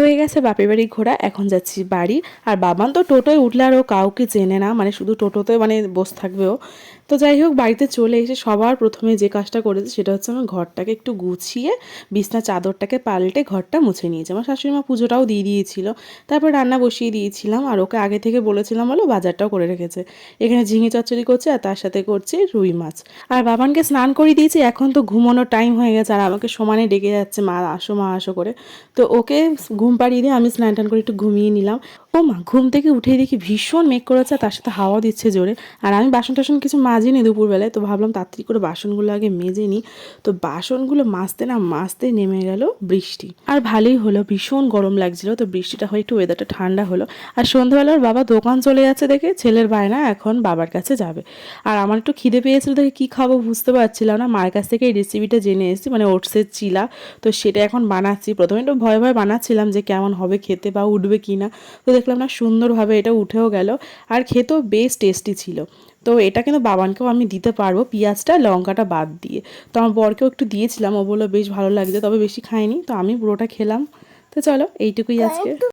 হয়ে গেছে বাপের বাড়ি ঘোরা, এখন যাচ্ছি বাড়ি। আর বাবান তো টোটোয় উঠলে আর ও কাউকে চেনে না, মানে শুধু টোটোতে মানে বসে থাকবে ও। তো যাই হোক, বাড়িতে চলে এসে সবার প্রথমে যে কাজটা করেছে সেটা হচ্ছে আমার ঘরটাকে একটু গুছিয়ে বিছনা চাদরটাকে পাল্টে ঘরটা মুছে নিয়েছে। আমার শাশুড়ি মা পুজোটাও দিয়ে দিয়েছিল, তারপর রান্না বসিয়ে দিয়েছিলাম। আর ওকে আগে থেকে বলেছিলাম বলো বাজারটাও করে রেখেছে। এখানে ঝিঙে চচ্চড়ি করছে আর তার সাথে করছে রুই মাছ। আর বাবানকে স্নান করে দিয়েছি, এখন তো ঘুমানোর টাইম হয়ে গেছে আর আমাকে সমানে ডেকে যাচ্ছে মা আসো মা আসো করে। তো ওকে ঘুম পাড়িয়ে দিয়ে আমি স্নান টান করে একটু ঘুমিয়ে নিলাম। ও মা, ঘুম থেকে উঠেই দেখি ভীষণ মেঘ করেছে, তার সাথে হাওয়া দিচ্ছে জোরে। আর আমি বাসন টাসন কিছু মাজিনি দুপুরবেলায়, তো ভাবলাম তাড়াতাড়ি করে বাসনগুলো আগে মেজে নিই। তো বাসনগুলো মাজতে নেমে গেল বৃষ্টি। আর ভালোই হলো, ভীষণ গরম লাগছিল, তো বৃষ্টিটা হয়ে একটু ওয়েদারটা ঠান্ডা হলো। আর সন্ধ্যাবেলা ওর বাবা দোকান চলে যাচ্ছে দেখে ছেলের বায়না এখন বাবার কাছে যাবে। আর আমার একটু খিদে পেয়েছিল দেখে কী খাবো বুঝতে পারছিলাম না, মায়ের কাছ থেকে এই রেসিপিটা জেনে এসেছি, মানে ওটসের চিলা। তো সেটা এখন বানাচ্ছি। প্রথমে একটু ভয়ে ভয়ে বানাচ্ছিলাম যে কেমন হবে খেতে বা উঠবে কি না। তো দেখলাম না, সুন্দরভাবে এটা উঠেও গেল আর খেতেও বেশ টেস্টি ছিল। তো এটা কিন্তু বাবানকেও আমি দিতে পারবো, পেঁয়াজটা লঙ্কাটা বাদ দিয়ে। তো আমার বরকেও একটু দিয়েছিলাম, ও বললো বেশ ভালো লাগছে, তবে বেশি খাইনি, তো আমি পুরোটা খেলাম। তো চলো, এইটুকুই আজকে।